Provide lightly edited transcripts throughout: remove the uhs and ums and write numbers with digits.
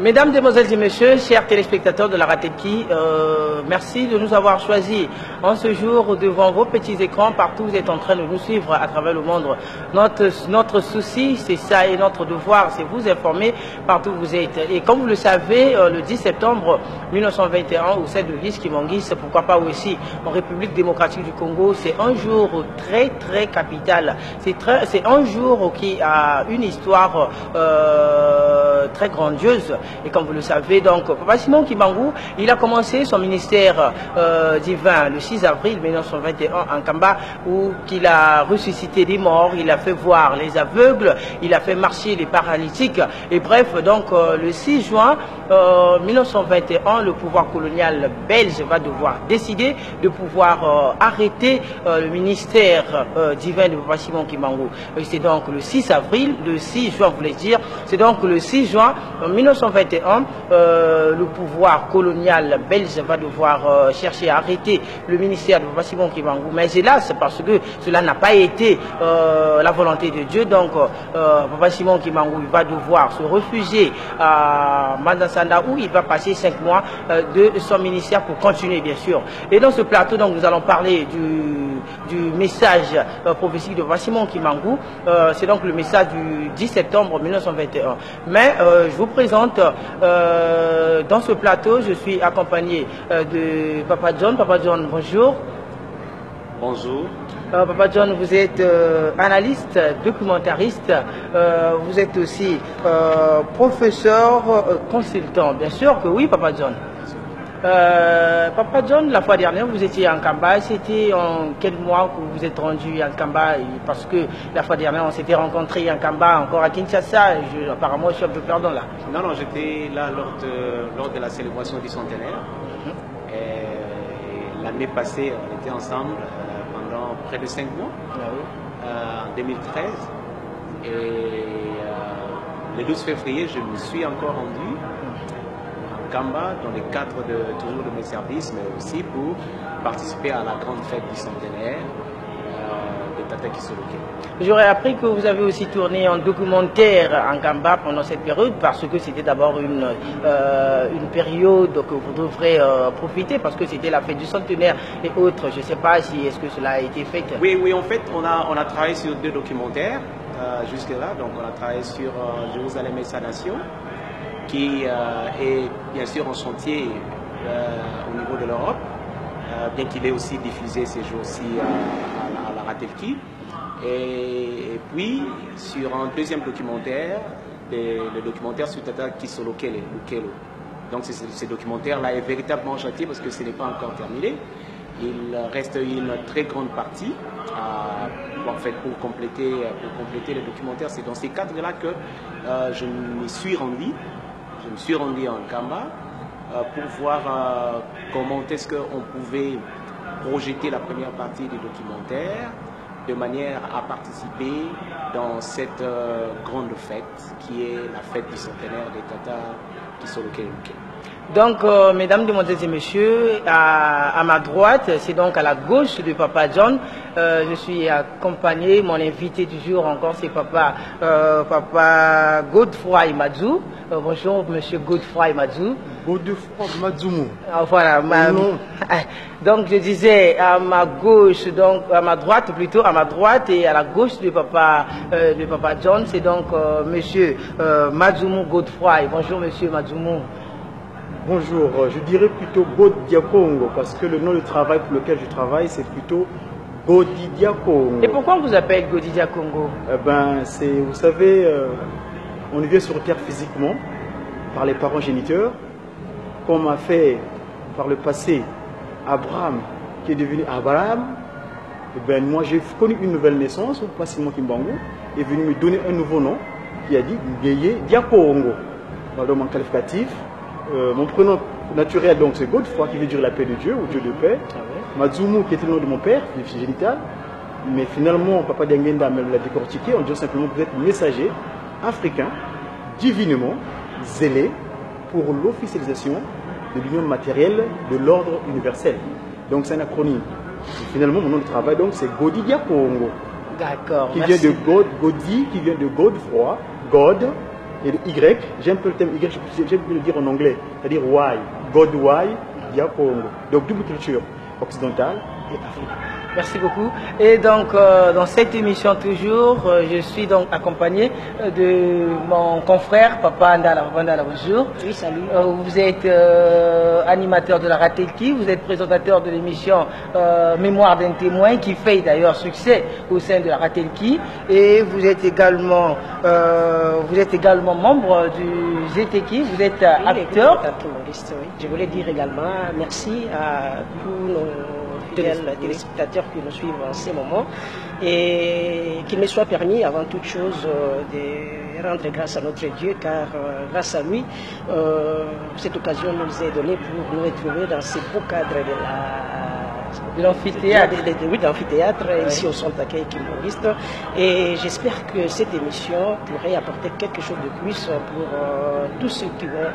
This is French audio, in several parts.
Mesdames, Mesdemoiselles et Messieurs, chers téléspectateurs de la Ratetki, merci de nous avoir choisis en ce jour devant vos petits écrans. Partout où vous êtes en train de nous suivre à travers le monde. Notre souci, c'est ça, et notre devoir, c'est vous informer partout où vous êtes. Et comme vous le savez, le 10 septembre 1921, au sein de l'Is Kimangis, pourquoi pas aussi en République démocratique du Congo, c'est un jour très capital. C'est un jour qui a une histoire très grandiose. Et comme vous le savez, donc, Papa Simon Kimbangu, il a commencé son ministère divin le 6 avril 1921 en Kamba, où il a ressuscité des morts, il a fait voir les aveugles, il a fait marcher les paralytiques. Et bref, donc, le 6 juin 1921, le pouvoir colonial belge va devoir décider de pouvoir arrêter le ministère divin de Papa Simon Kimbangu. C'est donc le 6 avril, le 6 juin, vous voulez dire, c'est donc le 6 juin 1921, le pouvoir colonial belge va devoir chercher à arrêter le ministère de Papa Simon Kimbangu. Mais hélas, parce que cela n'a pas été la volonté de Dieu, donc Papa Simon Kimbangu va devoir se réfugier à Mandansanda, où il va passer 5 mois de son ministère pour continuer, bien sûr. Et dans ce plateau, donc, nous allons parler du message prophétique de Papa Simon Kimbangu. C'est donc le message du 10 septembre 1921. Mais je vous présente dans ce plateau, je suis accompagné de Papa John. Papa John, bonjour. Bonjour. Papa John, vous êtes analyste, documentariste, vous êtes aussi professeur, consultant. Bien sûr que oui, Papa John. Papa John, la fois dernière, vous étiez en Kamba. C'était en quel mois que vous êtes rendu en Kamba? Parce que la fois dernière, on s'était rencontrés en Kamba, encore à Kinshasa. Apparemment, je suis un peu perdant là. Non, j'étais là lors de la célébration du centenaire. L'année passée, on était ensemble pendant près de 5 mois, en 2013. Et le 12 février, je me suis encore rendu Kamba dans le cadre toujours de mes services, mais aussi pour participer à la grande fête du centenaire de Tata Kisoloke. J'aurais appris que vous avez aussi tourné un documentaire en Kamba pendant cette période, parce que c'était d'abord une période que vous devrez profiter, parce que c'était la fête du centenaire et autres. Je ne sais pas si est-ce que cela a été fait. Oui, en fait, on a travaillé sur 2 documentaires jusque-là. Donc on a travaillé sur Jérusalem et sa nation, qui est bien sûr en chantier au niveau de l'Europe, bien qu'il ait aussi diffusé ces jours-ci à la Ratetki. Et puis sur un deuxième documentaire, le documentaire sur Tata Kisoloke Lukelo. Donc ce documentaire-là est véritablement en chantier parce que ce n'est pas encore terminé. Il reste une très grande partie en fait, pour compléter le documentaire. C'est dans ces cadres-là que je me suis rendu. Je me suis rendu en Kamba pour voir comment est-ce qu'on pouvait projeter la première partie du documentaire de manière à participer dans cette grande fête qui est la fête du centenaire des Tata Kisoloke Lukelo. Donc, mesdames, demoiselles et messieurs, à ma droite, c'est donc à la gauche de Papa John. Je suis accompagné, mon invité du jour encore, c'est Papa Godefroy Madzou. Bonjour, Monsieur Godefroy Madzou. Godefroy Madzoumou. Voilà. Donc, je disais à ma gauche, donc à ma droite plutôt, à ma droite et à la gauche de Papa John, c'est donc Monsieur Madzoumou Godefroy. Bonjour, Monsieur Madzoumou. Bonjour, je dirais plutôt Godidiakongo parce que le nom de travail pour lequel je travaille c'est plutôt Godidiakongo. Et pourquoi on vous appelle Godidiakongo? Vous savez, on vient sur terre physiquement par les parents géniteurs, comme a fait par le passé Abraham qui est devenu Abraham. Moi j'ai connu une nouvelle naissance où Papa Simon Kimbangu est venu me donner un nouveau nom qui a dit Gueye Diakongo. Voilà mon qualificatif. Mon prénom naturel donc c'est Godefroy qui veut dire la paix de Dieu ou Dieu de paix. Madzoumou qui était le nom de mon père, génital. Mais finalement Papa Dengenda me l'a décortiqué en disant simplement que vous êtes messager africain divinement zélé pour l'officialisation de l'union matérielle de l'ordre universel. Donc c'est un acronyme. Et finalement mon nom de travail donc c'est Godidiakongo. D'accord. Qui vient de God, Godi qui vient de Godefroy, God Et le Y, j'aime un peu le thème Y, j'aime le dire en anglais, c'est-à-dire why, God why, il y a Congo. Donc double culture occidentale et africaine. Merci beaucoup. Et donc, dans cette émission toujours, je suis donc accompagné de mon confrère, Papa Ndala. Papa Ndala, bonjour. Oui, salut. Vous êtes animateur de la Ratelki, vous êtes présentateur de l'émission Mémoire d'un témoin, qui fait d'ailleurs succès au sein de la Ratelki. Et vous êtes également membre du ZTK, vous êtes acteur. Oui. Je voulais dire également merci à tous nos téléspectateurs qui nous suivent en ce moment et qu'il me soit permis avant toute chose de rendre grâce à notre Dieu, car grâce à lui cette occasion nous est donnée pour nous retrouver dans ce beau cadre de l'amphithéâtre. Oui, de l'amphithéâtre, ici au centre d'accueil Kimbangiste. Et j'espère que cette émission pourrait apporter quelque chose de plus pour tous ceux qui vont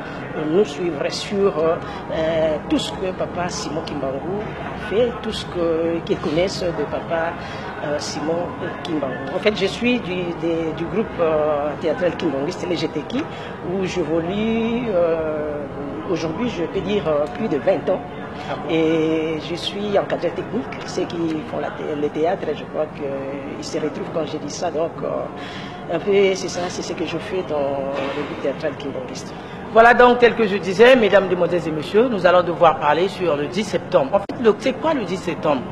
nous suivre sur tout ce que Papa Simon Kimbangu a fait, tout ce qu'ils connaissent de Papa Simon Kimbangu. En fait, je suis du groupe théâtral Kimbangiste, les GTK, où j'évolue aujourd'hui, je peux dire, plus de 20 ans. Et je suis encadré technique, ceux qui font le théâtre, je crois qu'ils se retrouvent quand je dis ça, donc un peu c'est ça, c'est ce que je fais dans le groupe théâtral Kimbangiste. Voilà donc, tel que je disais, mesdames, demoiselles et messieurs, nous allons devoir parler sur le 10 septembre. En fait, c'est quoi le 10 septembre?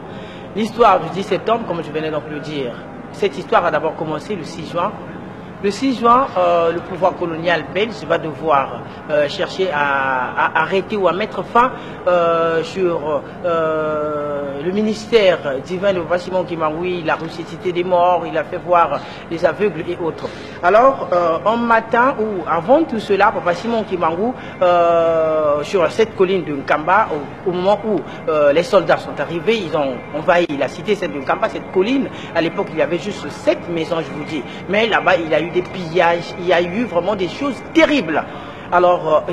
L'histoire du 10 septembre, comme je venais donc le dire, cette histoire a d'abord commencé le 6 juin. Le 6 juin, le pouvoir colonial belge va devoir chercher à arrêter ou à mettre fin sur le ministère divin de Simon Kimbangu. Il a ressuscité des morts, il a fait voir les aveugles et autres. Alors, un matin ou avant tout cela, Papa Simon Kimbangu, sur cette colline de Nkamba, au moment où les soldats sont arrivés, ils ont envahi la cité de Nkamba, cette colline. À l'époque, il y avait juste 7 maisons, je vous dis. Mais là-bas, il a eu des pillages, il y a eu vraiment des choses terribles. Alors,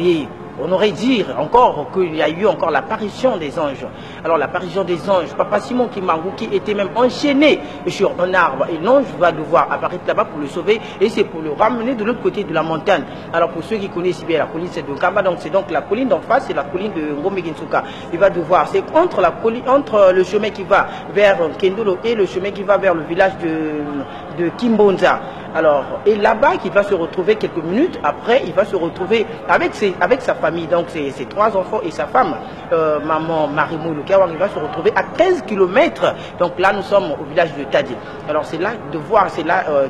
on aurait dit encore qu'il y a eu encore l'apparition des anges. Alors l'apparition des anges, Papa Simon Kimbangu qui était même enchaîné sur un arbre, et l'ange va devoir apparaître là-bas pour le sauver, et c'est pour le ramener de l'autre côté de la montagne. Alors pour ceux qui connaissent bien la colline, c'est de Nkamba, donc c'est donc la colline d'en face, c'est la colline de Ngombe-Ginsuka. Il va devoir, c'est entre la colline, entre le chemin qui va vers Kendolo et le chemin qui va vers le village de Kimbonza. Alors, et là-bas, il va se retrouver quelques minutes après, il va se retrouver avec sa famille, donc ses 3 enfants et sa femme, maman Marimou Lukawang, il va se retrouver à 15 km. Donc là, nous sommes au village de Tadi. Alors c'est là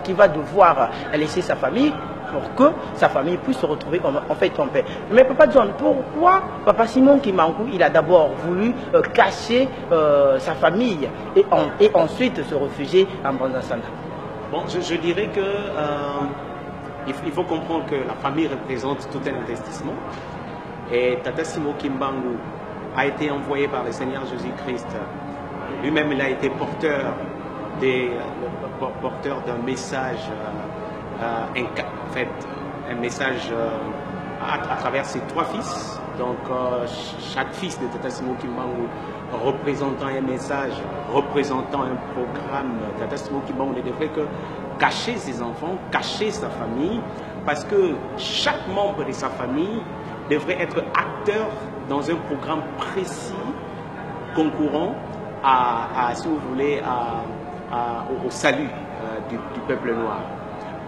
qu'il va devoir laisser sa famille pour que sa famille puisse se retrouver en fait en paix. Mais Papa John, pourquoi Papa Simon Kimbangu, il a d'abord voulu cacher sa famille et ensuite se réfugier en Banzansana? Bon, je dirais que il faut comprendre que la famille représente tout un investissement. Et Tata Simon Kimbangu a été envoyé par le Seigneur Jésus-Christ. Lui-même, il a été porteur d'un message, en fait, un message à travers ses 3 fils. Donc, chaque fils de Tata Simon Kimbangu représentant un message, représentant un programme. Tata Simon Kimbangu ne devrait que cacher ses enfants, cacher sa famille, parce que chaque membre de sa famille devrait être acteur dans un programme précis, concourant si vous voulez, au salut du peuple noir.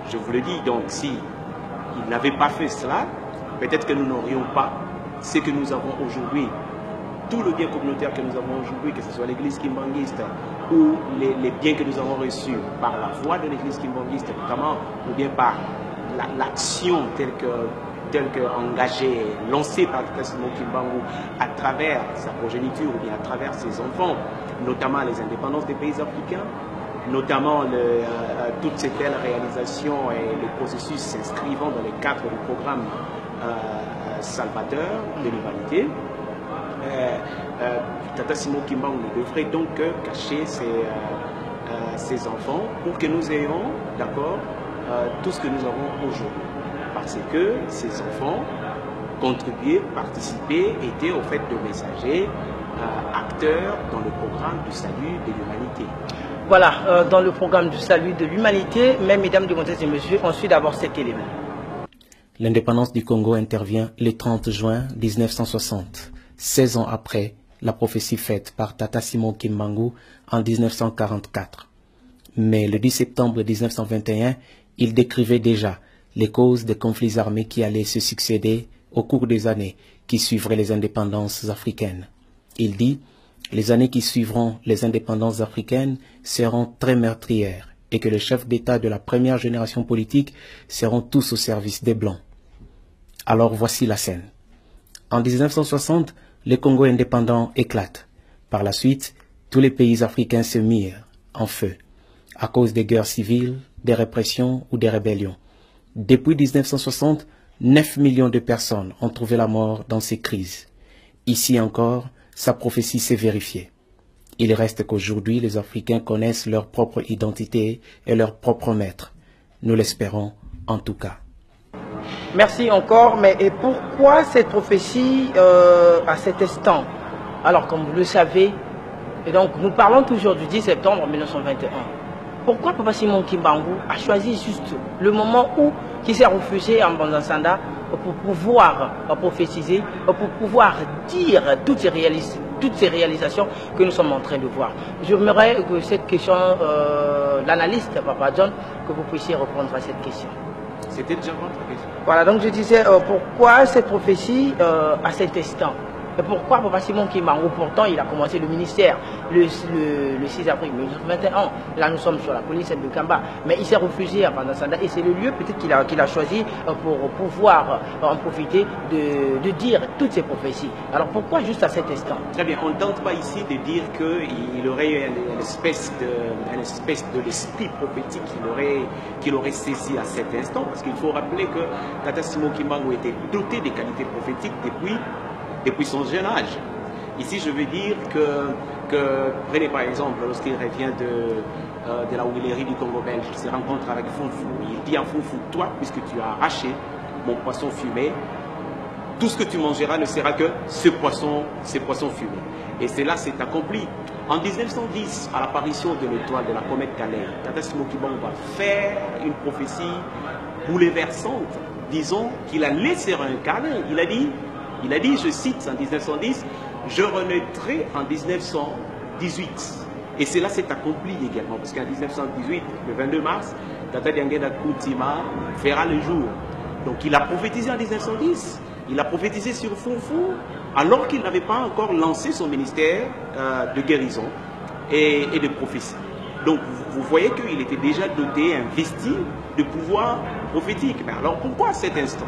Je vous le dis, donc, si il n'avait pas fait cela, peut-être que nous n'aurions pas ce que nous avons aujourd'hui. Tout le bien communautaire que nous avons aujourd'hui, que ce soit l'église kimbanguiste ou les biens que nous avons reçus par la voie de l'église kimbanguiste, notamment, ou bien par l'action telle que engagée, lancée par Tata Simon Kimbangu à travers sa progéniture ou bien à travers ses enfants, notamment les indépendances des pays africains, notamment toutes ces belles réalisations et le processus s'inscrivant dans le cadre du programme salvateur de l'humanité. Tata Simon Kimbangu devrait donc cacher ses enfants pour que nous ayons, d'accord, tout ce que nous avons aujourd'hui. Parce que ces enfants contribuaient, participaient, étaient au fait de messagers, acteurs dans le programme du salut de l'humanité. Voilà, dans le programme du salut de l'humanité, mais mesdames, demoiselles et messieurs, on suit d'abord cet élément. L'indépendance du Congo intervient le 30 juin 1960, 16 ans après la prophétie faite par Tata Simon Kimbangu en 1944. Mais le 10 septembre 1921, il décrivait déjà les causes des conflits armés qui allaient se succéder au cours des années qui suivraient les indépendances africaines. Il dit « Les années qui suivront les indépendances africaines seront très meurtrières et que les chefs d'État de la première génération politique seront tous au service des Blancs. » Alors voici la scène. En 1960, le Congo indépendant éclate. Par la suite, tous les pays africains se mirent en feu à cause des guerres civiles, des répressions ou des rébellions. Depuis 1960, 9 millions de personnes ont trouvé la mort dans ces crises. Ici encore, sa prophétie s'est vérifiée. Il reste qu'aujourd'hui, les Africains connaissent leur propre identité et leur propre maître. Nous l'espérons en tout cas. Merci encore, mais et pourquoi cette prophétie à cet instant? Alors, comme vous le savez, et donc nous parlons toujours du 10 septembre 1921. Pourquoi Papa Simon Kimbangu a choisi juste le moment où il s'est refusé en Banzansanda pour pouvoir prophétiser, pour pouvoir dire toutes ces réalisations que nous sommes en train de voir? J'aimerais que cette question, l'analyste Papa John, que vous puissiez répondre à cette question. C'était déjà votre question. Voilà, donc je disais, pourquoi cette prophétie à cet instant? Et pourquoi Papa Simon Kimbangu, pourtant il a commencé le ministère le 6 avril 1921, là nous sommes sur la police de Kamba, mais il s'est refusé à Banzansanda et c'est le lieu peut-être qu'il a choisi pour pouvoir en profiter de dire toutes ces prophéties. Alors pourquoi juste à cet instant? Très bien, on ne tente pas ici de dire qu'il aurait une espèce de l'esprit prophétique qu'il aurait saisi à cet instant, parce qu'il faut rappeler que Tata Simon Kimbangu était doté des qualités prophétiques depuis son jeune âge. Ici, je veux dire que prenez par exemple, lorsqu'il revient de la huilerie du Congo belge, il se rencontre avec Fonfou. Il dit à Fonfou, toi, puisque tu as arraché mon poisson fumé, tout ce que tu mangeras ne sera que ces poissons fumés. Et cela s'est accompli. En 1910, à l'apparition de l'étoile de la comète Calais, Tata Simon Kimbangu va faire une prophétie bouleversante. Disons qu'il a laissé un câlin. Il a dit, je cite, en 1910, je renaîtrai en 1918. Et cela s'est accompli également, parce qu'en 1918, le 22 mars, Tata Diangeda Koutima verra le jour. Donc il a prophétisé en 1910, il a prophétisé sur Fonfou, alors qu'il n'avait pas encore lancé son ministère de guérison et de prophétie. Donc vous voyez qu'il était déjà doté, investi de pouvoir prophétique. Mais alors pourquoi cet instant?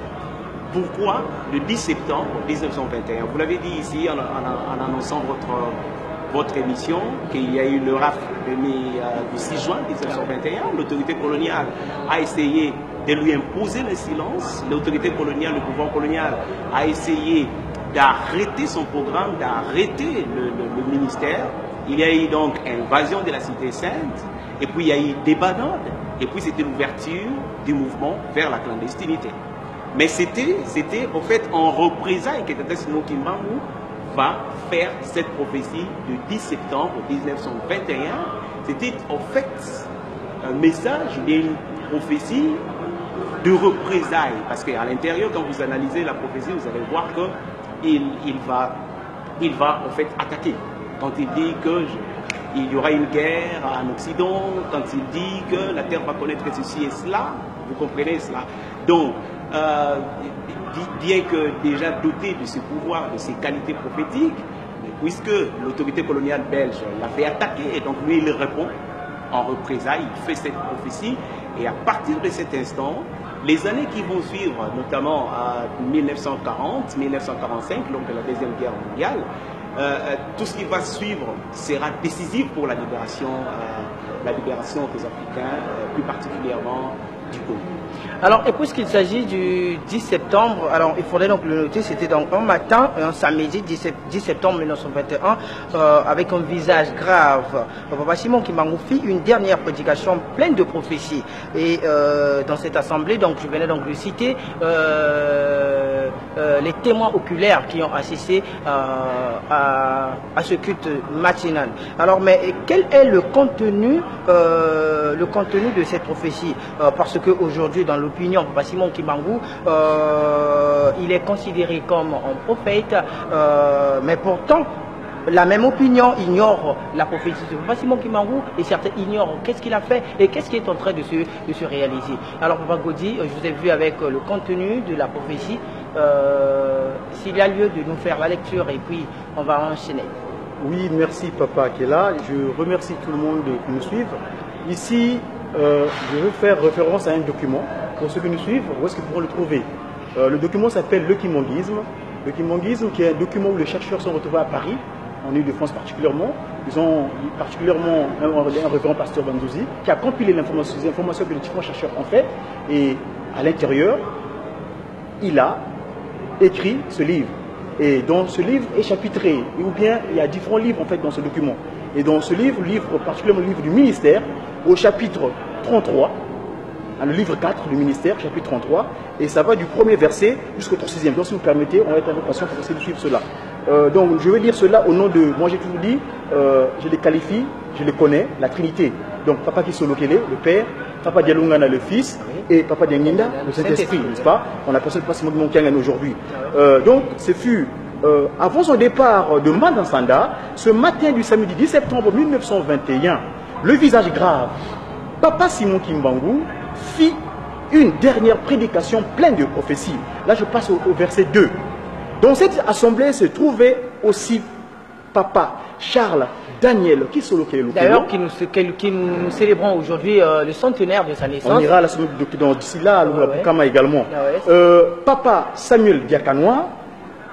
Pourquoi le 10 septembre 1921? Vous l'avez dit ici en annonçant votre émission qu'il y a eu le RAF du 6 juin 1921. L'autorité coloniale a essayé de lui imposer le silence. L'autorité coloniale, le pouvoir colonial a essayé d'arrêter son programme, d'arrêter le ministère. Il y a eu donc invasion de la Cité Sainte, et puis il y a eu débandade, et puis c'était l'ouverture du mouvement vers la clandestinité. Mais c'était en fait en représailles que Tata Simon Kimbangu va faire cette prophétie du 10 septembre 1921. C'était en fait un message d'une prophétie de représailles. Parce qu'à l'intérieur, quand vous analysez la prophétie, vous allez voir qu'il va en fait attaquer. Quand il dit qu'il y aura une guerre en Occident, quand il dit que la terre va connaître ceci et cela, vous comprenez cela. Donc, bien que déjà doté de ce pouvoir, de ses qualités prophétiques, puisque l'autorité coloniale belge l'a fait attaquer, et donc lui il répond en représailles, il fait cette prophétie, et à partir de cet instant, les années qui vont suivre, notamment à 1940, 1945, lors de la Deuxième Guerre mondiale, tout ce qui va suivre sera décisif pour la libération des Africains, plus particulièrement du Congo. Alors, et puisqu'il s'agit du 10 septembre, alors il faudrait donc le noter, c'était donc un matin, un samedi 10 septembre 1921, avec un visage grave. Papa Simon Kimbangu fit une dernière prédication pleine de prophéties. Et dans cette assemblée, donc je venais donc de citer les témoins oculaires qui ont assisté à ce culte matinal. Alors, mais quel est le contenu de cette prophétie? Parce qu'aujourd'hui, dans l'opinion, Papa Simon Kimbangu, il est considéré comme un prophète, mais pourtant, la même opinion ignore la prophétie de Papa Simon Kimbangu et certains ignorent qu'est-ce qu'il a fait et qu'est-ce qui est en train de se réaliser. Alors Papa Godi, je vous ai vu avec le contenu de la prophétie. S'il y a lieu de nous faire la lecture et puis on va enchaîner. Oui, merci Papa qui est là. Je remercie tout le monde qui nous suivent. Ici, je veux faire référence à un document. Pour ceux qui nous suivent, où est-ce qu'ils pourront le trouver? Le document s'appelle le Kimbanguisme. Le Kimbanguisme qui est un document où les chercheurs sont retrouvés à Paris, en Ile-de-France particulièrement. Ils ont particulièrement un révérend pasteur Bandouzi qui a compilé les informations que les différents chercheurs ont fait. Et à l'intérieur, il a écrit ce livre. Et dans ce livre est chapitré, ou bien il y a différents livres en fait dans ce document. Et dans ce livre, particulièrement le livre du ministère, au chapitre 33, le livre 4 du ministère, chapitre 33, et ça va du premier verset jusqu'au 36e. Donc si vous permettez, on va être un peu patient pour essayer de suivre cela. Donc je vais lire cela au nom de, moi j'ai toujours dit, je les qualifie, je les connais, la Trinité. Donc Papa Kisolokele, le Père, Papa Dialungana, le Fils, et Papa Dianginda, le Saint-Esprit, n'est-ce pas? On appelle ça le Papa Simon Kimbangu aujourd'hui. Donc ce fut, avant son départ de Mandansanda, ce matin du samedi 10 septembre 1921, le visage grave, Papa Simon Kimbangu fit une dernière prédication pleine de prophéties. Là je passe au verset 2. Dans cette assemblée se trouvait aussi Papa Charles Daniel Kisolokele. D'ailleurs, qui nous célébrons aujourd'hui le centenaire de sa naissance. On ira à la semaine d'ici là, à Bukama également. Papa Samuel Diakanoa,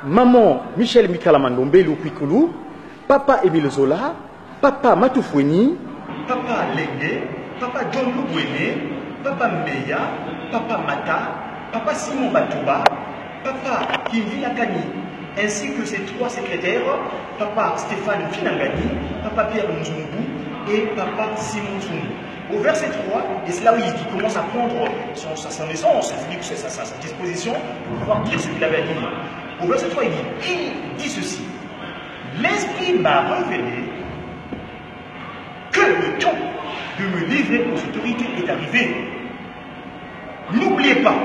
Maman Michel Mikalamandombe Lupikulu, Papa Émile Zola, Papa Matoufoueni, Papa Lengue, Papa John Lubwene, Papa Mbeya, Papa Mata, Papa Simon Batouba, Papa Kimvi Nakani, ainsi que ses trois secrétaires, Papa Stéphane Finangani, Papa Pierre Nzungu et Papa Simon Zungu. Au verset 3, et c'est là où il commence à prendre sa naissance, sa disposition pour pouvoir dire ce qu'il avait à dire. Au verset 3, il dit ceci: l'Esprit m'a révélé que le temps de me livrer aux autorités est arrivé. N'oubliez pas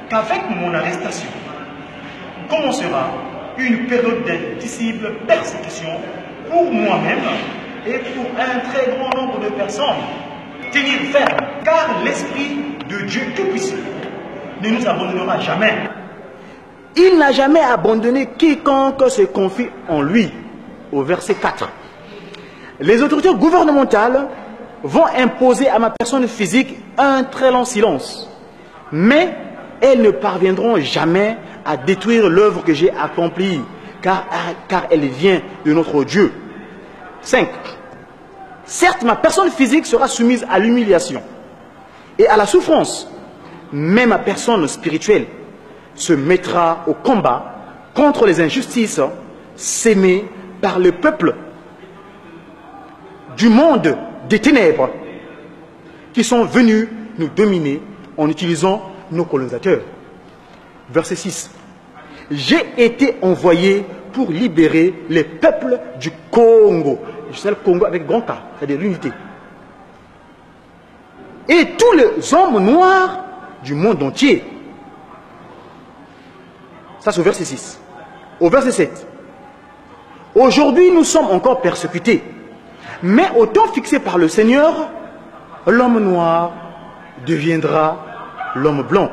qu'avec mon arrestation commencera une période d'indicible persécution pour moi-même et pour un très grand nombre de personnes. Tenir ferme, car l'Esprit de Dieu Tout-Puissant ne nous abandonnera jamais. Il n'a jamais abandonné quiconque se confie en lui. Au verset 4. Les autorités gouvernementales vont imposer à ma personne physique un très long silence. Mais elles ne parviendront jamais à détruire l'œuvre que j'ai accomplie, car elle vient de notre Dieu. 5. Certes, ma personne physique sera soumise à l'humiliation et à la souffrance, mais ma personne spirituelle se mettra au combat contre les injustices sémées par le peuple du monde des ténèbres qui sont venus nous dominer en utilisant nos colonisateurs. Verset 6. J'ai été envoyé pour libérer les peuples du Congo. Je sais le Congo avec grand K, c'est-à-dire l'unité. Et tous les hommes noirs du monde entier. Ça c'est au verset 6. Au verset 7. Aujourd'hui nous sommes encore persécutés. Mais au temps fixé par le Seigneur, l'homme noir deviendra l'homme blanc.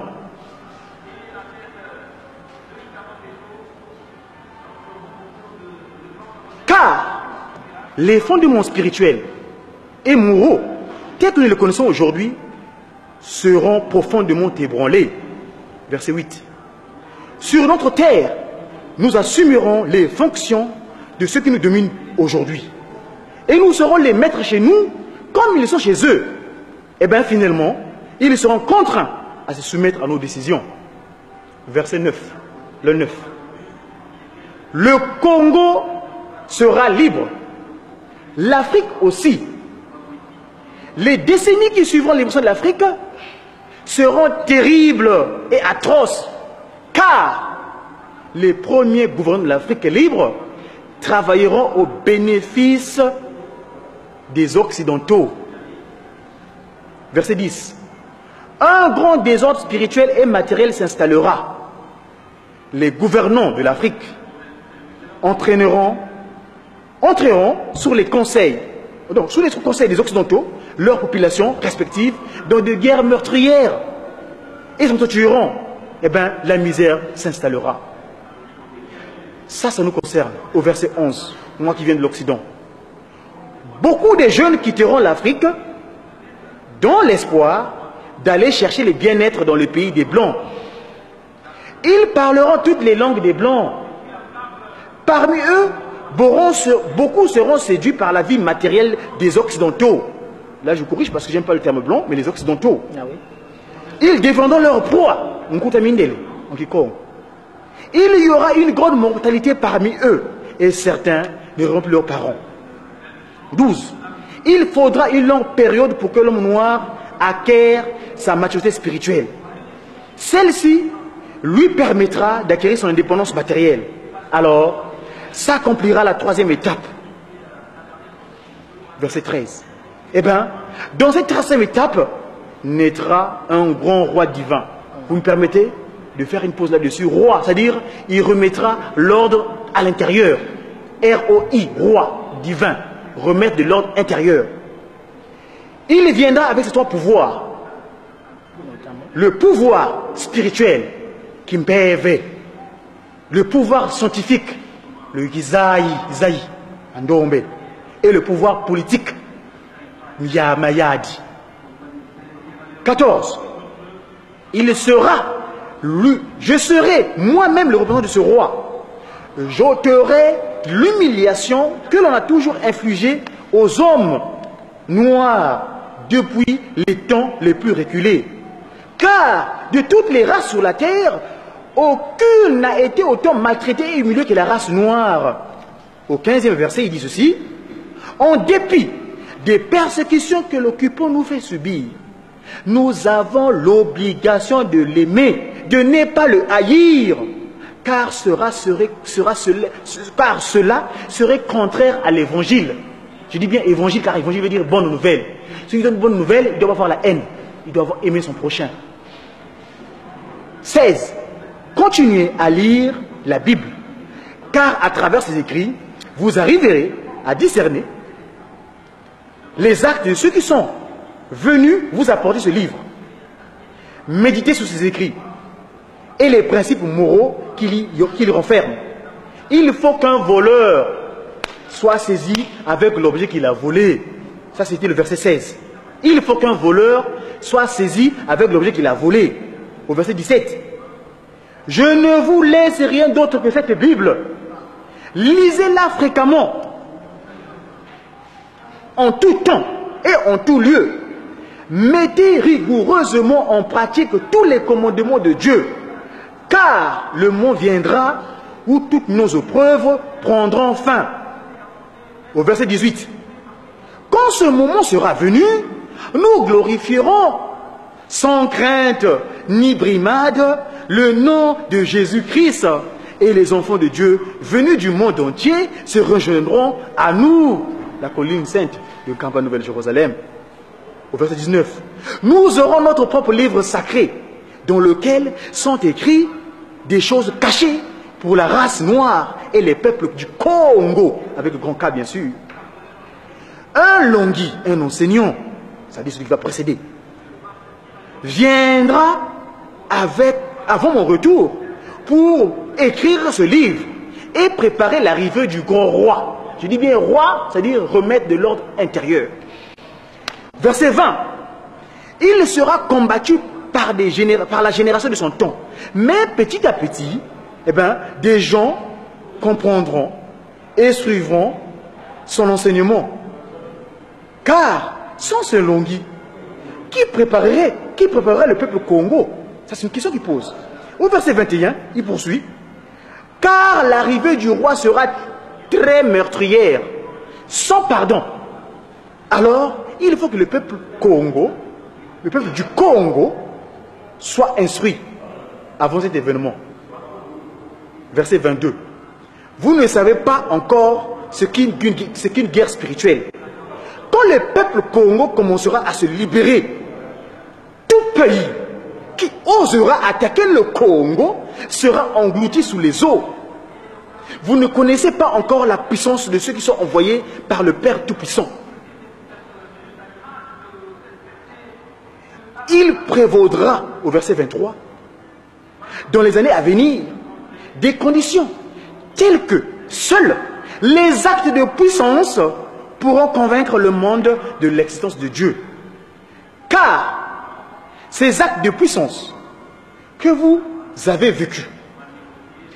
Car les fondements spirituels et moraux, tels que nous les connaissons aujourd'hui, seront profondément ébranlés. Verset 8. Sur notre terre, nous assumerons les fonctions de ceux qui nous dominent aujourd'hui. Et nous serons les maîtres chez nous comme ils sont chez eux. Et bien finalement, ils seront contraints à se soumettre à nos décisions. Verset 9. Le 9. Le Congo sera libre. L'Afrique aussi. Les décennies qui suivront l'évolution de l'Afrique seront terribles et atroces. Car les premiers gouvernants de l'Afrique libre travailleront au bénéfice des Occidentaux. Verset 10. Un grand désordre spirituel et matériel s'installera. Les gouvernants de l'Afrique entreront sur les conseils, donc sous les conseils des Occidentaux, leurs populations respectives, dans des guerres meurtrières. Ils s'entretueront. Eh bien, la misère s'installera. Ça nous concerne au verset 11, moi qui viens de l'Occident. Beaucoup de jeunes quitteront l'Afrique dans l'espoir d'aller chercher le bien-être dans le pays des Blancs. Ils parleront toutes les langues des Blancs. Parmi eux, beaucoup seront séduits par la vie matérielle des Occidentaux. Là, je corrige parce que je n'aime pas le terme blanc, mais les Occidentaux. Ah oui. Ils défendront leur proie. Il y aura une grande mortalité parmi eux, et certains n'auront plus leurs parents. 12. Il faudra une longue période pour que l'homme noir acquiert sa maturité spirituelle. Celle-ci lui permettra d'acquérir son indépendance matérielle. Alors, s'accomplira la troisième étape. Verset 13. Eh bien, dans cette troisième étape, naîtra un grand roi divin. Vous me permettez de faire une pause là-dessus. Roi, c'est-à-dire, il remettra l'ordre à l'intérieur. R-O-I, roi, divin. Remettre de l'ordre intérieur. Il viendra avec ses trois pouvoirs. Le pouvoir spirituel, Kimpeve. Le pouvoir scientifique, le Gizaï, Andombe. Et le pouvoir politique, Yamayadi. 14. Il sera, je serai moi-même le représentant de ce roi. J'ôterai l'humiliation que l'on a toujours infligée aux hommes noirs depuis les temps les plus reculés. Car de toutes les races sur la terre, aucune n'a été autant maltraitée et humiliée que la race noire. Au 15e verset, il dit ceci. En dépit des persécutions que l'occupant nous fait subir, nous avons l'obligation de l'aimer, de ne pas le haïr, car cela serait contraire à l'évangile. Je dis bien évangile, car évangile veut dire bonne nouvelle. Celui qui donne une bonne nouvelle, il doit avoir la haine, il doit avoir aimé son prochain. 16. Continuez à lire la Bible, car à travers ces écrits, vous arriverez à discerner les actes de ceux qui sont venus vous apporter ce livre. Méditez sur ces écrits et les principes moraux qu'il renferme. Il faut qu'un voleur soit saisi avec l'objet qu'il a volé. Ça, c'était le verset 16. Il faut qu'un voleur soit saisi avec l'objet qu'il a volé. Au verset 17. Je ne vous laisse rien d'autre que cette Bible. Lisez-la fréquemment, en tout temps et en tout lieu. Mettez rigoureusement en pratique tous les commandements de Dieu, car le moment viendra où toutes nos épreuves prendront fin. Au verset 18. Quand ce moment sera venu, nous glorifierons sans crainte ni brimade le nom de Jésus-Christ, et les enfants de Dieu venus du monde entier se rejoindront à nous, la colline sainte de Campa Nouvelle-Jérusalem. Au verset 19. Nous aurons notre propre livre sacré, dans lequel sont écrits des choses cachées pour la race noire et les peuples du Congo, avec le grand K bien sûr. Un Longhi, un enseignant, c'est-à-dire celui qui va précéder, viendra avant mon retour pour écrire ce livre et préparer l'arrivée du grand roi. Je dis bien roi, c'est-à-dire remettre de l'ordre intérieur. Verset 20. Il sera combattu par la génération de son temps. Mais petit à petit, des gens comprendront et suivront son enseignement. Car sans ce Longhi, qui préparerait le peuple Congo? Ça, c'est une question qu'il pose. Au verset 21, il poursuit. Car l'arrivée du roi sera très meurtrière, sans pardon. Alors, il faut que le peuple Congo, le peuple du Congo, soit instruit avant cet événement. verset 22. Vous ne savez pas encore ce qu'une guerre spirituelle. Quand le peuple Congo commencera à se libérer, tout pays qui osera attaquer le Congo sera englouti sous les eaux. Vous ne connaissez pas encore la puissance de ceux qui sont envoyés par le Père Tout-Puissant. Il prévaudra, au verset 23, dans les années à venir, des conditions telles que seuls les actes de puissance pourront convaincre le monde de l'existence de Dieu. Car ces actes de puissance que vous avez vécus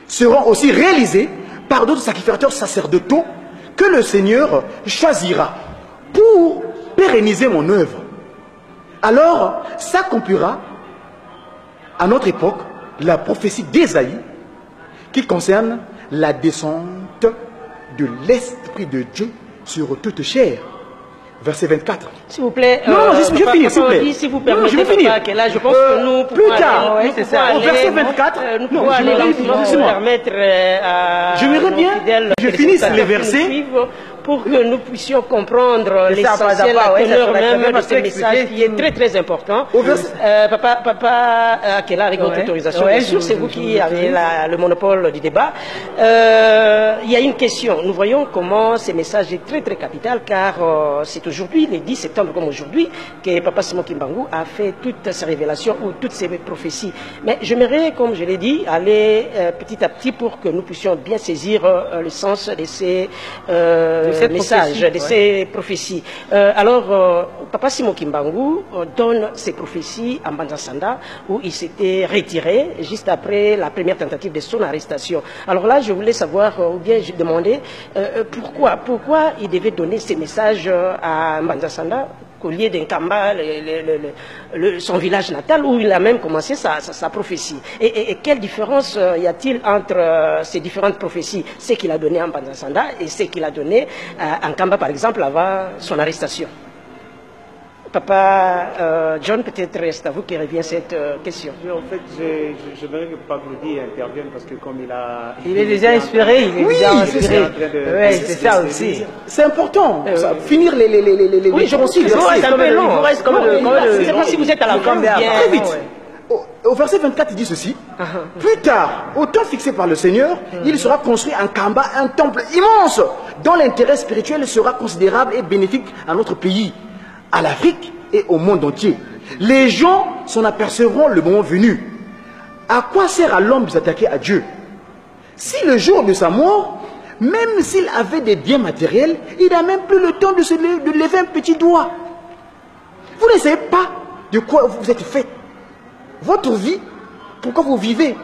seront aussi réalisés par d'autres sacrificateurs sacerdotaux que le Seigneur choisira pour pérenniser mon œuvre. Alors s'accomplira à notre époque la prophétie d'Ésaïe qui concerne la descente de l'Esprit de Dieu sur toute chair. Verset 24. S'il vous plaît. Non, je finis, s'il vous plaît. Si vous permettez, je vais finir. Là, je pense que nous plus tard, au verset 24, nous allons permettre à je finisse les versets pour que nous puissions comprendre l'essentiel, la teneur même de ce message qui est très très important. Papa Akela, avec votre autorisation, bien sûr, c'est vous qui avez le monopole du débat. Il y a une question. Nous voyons comment ce message est très très capital, car c'est aujourd'hui, le 10 septembre comme aujourd'hui, que Papa Simon Kimbangu a fait toutes ces révélations ou toutes ces prophéties. Mais j'aimerais, comme je l'ai dit, aller petit à petit pour que nous puissions bien saisir le sens de ces messages, de ces prophéties. Alors, Papa Simon Kimbangu donne ces prophéties à Mbanza-Sanda, où il s'était retiré juste après la première tentative de son arrestation. Alors là, je voulais savoir, ou bien je demandais, pourquoi il devait donner ces messages à Mbanza-Sanda, au lieu d'Nkamba, son village natal, où il a même commencé sa prophétie. Et quelle différence y a-t-il entre ces différentes prophéties, ce qu'il a donné à Mbanza-Sanda et ce qu'il a donné à Nkamba, par exemple, avant son arrestation? Papa John, peut-être c'est à vous qui revient cette question. En fait, je voudrais que Paglodi intervienne parce que comme il a... Il est déjà inspiré, il est déjà inspiré. Oui, c'est ça aussi. C'est important. Finir les oui, je pense que c'est un peu long. Il vous reste comme je ne sais pas si vous êtes à la fin. Très vite. Au verset 24, il dit ceci. Plus tard, au temps fixé par le Seigneur, il sera construit en Kamba, un temple immense, dont l'intérêt spirituel sera considérable et bénéfique à notre pays, à l'Afrique et au monde entier. Les gens s'en apercevront le moment venu. À quoi sert à l'homme de s'attaquer à Dieu? Si le jour de sa mort, même s'il avait des biens matériels, il n'a même plus le temps de lever un petit doigt. Vous ne savez pas de quoi vous êtes fait. Votre vie, pourquoi vous vivez?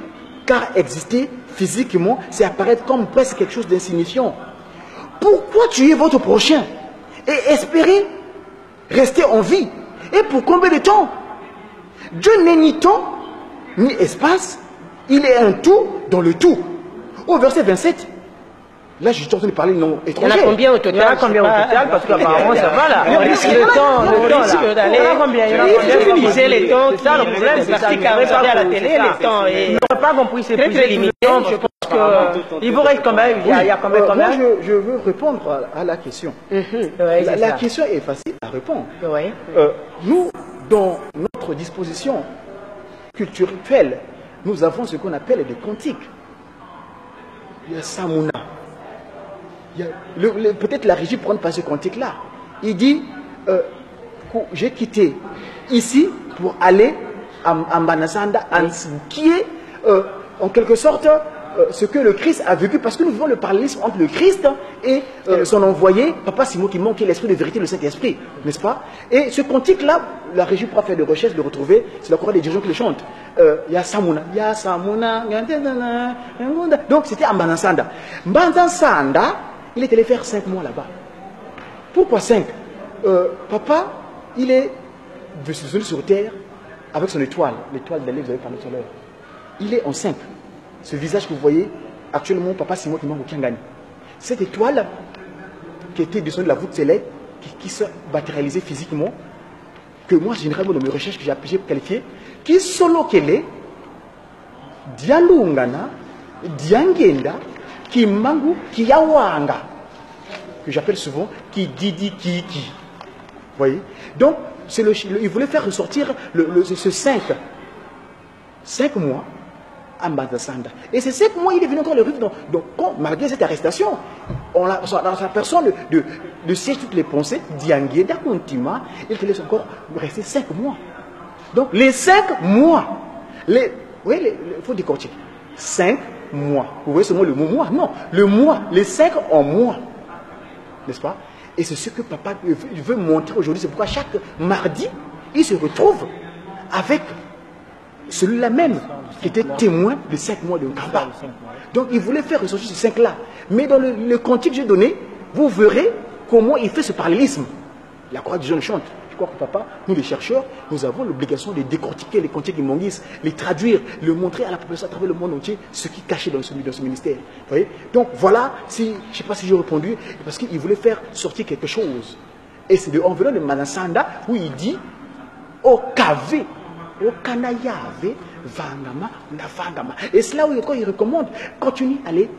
Car exister physiquement, c'est apparaître comme presque quelque chose d'insignifiant. Pourquoi tuer votre prochain et espérer rester en vie? Et pour combien de temps? Dieu n'est ni temps, ni espace. Il est un tout dans le tout. Au verset 27, là je suis en train de parler non étranger. Il y en a combien au total? Il y en a combien au total? Parce qu'apparemment ça va là. Le temps là. Il y en a combien? Le temps, c'est ça le problème. C'est ça. Regardez à la télé, le temps est... Il n'aurait pas qu'on puisse très très limité. Je pense qu'il vous reste combien? Il y a combien? Moi je veux répondre à la question. La question est facile à répondre. Nous, dans notre disposition culturelle, nous avons ce qu'on appelle des cantiques. Il y a Samuna. Peut-être la régie prend pas ce cantique-là. Il dit, j'ai quitté ici pour aller à Mbanza-Sanda, qui est en quelque sorte ce que le Christ a vécu, parce que nous vivons le parallélisme entre le Christ et son envoyé, Papa Simon Kimbangu, qui est l'Esprit de vérité, le Saint-Esprit, n'est-ce pas? Et ce cantique-là, la régie pourra faire des recherches, le retrouver, c'est la chorale des dirigeants qui le chantent. Il y a Samuna, donc c'était à Mbanza-Sanda. Mbanza-Sanda, il est allé faire 5 mois là-bas. Pourquoi 5? Papa, il est venu sur terre avec son étoile, l'étoile d'Allah, vous avez parlé tout à l'heure. Il est en 5. Ce visage que vous voyez, actuellement, Papa Simon Kimbangu Kiangani. Cette étoile qui était descendue de la voûte céleste, qui se matérialisait physiquement, que moi, généralement, dans mes recherches que j'ai qualifiées, qui solo qu'elle est, Dialungana, Diangenda, Kimbangu, Kiyawanga, que j'appelle souvent Kididi Kiki. Vous voyez? Donc, il voulait faire ressortir ce 5 mois à Mbazasanda. Et ces 5 mois, il est venu encore le rivre. Donc, malgré cette arrestation, dans sa personne de siège toutes les pensées, Diangenda Kontima, il te laisse encore rester 5 mois. Donc, les 5 mois, il faut décortiquer. 5 mois. Vous voyez seulement le mot mois? Non, le mois, les 5 en mois. N'est-ce pas? Et c'est ce que papa veut montrer aujourd'hui. C'est pourquoi chaque mardi, il se retrouve avec celui-là même qui était témoin de 5 mois de Kamba. Donc il voulait faire ressortir ces 5-là. Mais dans le cantique que j'ai donné, vous verrez comment il fait ce parallélisme. La croix du jeune chante. Je crois que papa, nous les chercheurs, nous avons l'obligation de décortiquer les cantiques de Monguis, les traduire, le montrer à la population à travers le monde entier, ce qui est caché dans ce ministère. Vous voyez? Donc voilà, je ne sais pas si j'ai répondu, parce qu'il voulait faire sortir quelque chose. Et c'est en venant de Manasanda où il dit au KV, au Kanayave, Vangama, Navangama. Et c'est là où il recommande, continue à aller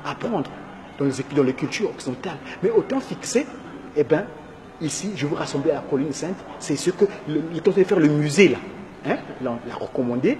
apprendre dans les cultures occidentales. Mais autant fixer, ici, je vous rassembler à la colline sainte, c'est ce que il est en train de faire le musée là. Hein, l'a recommandé.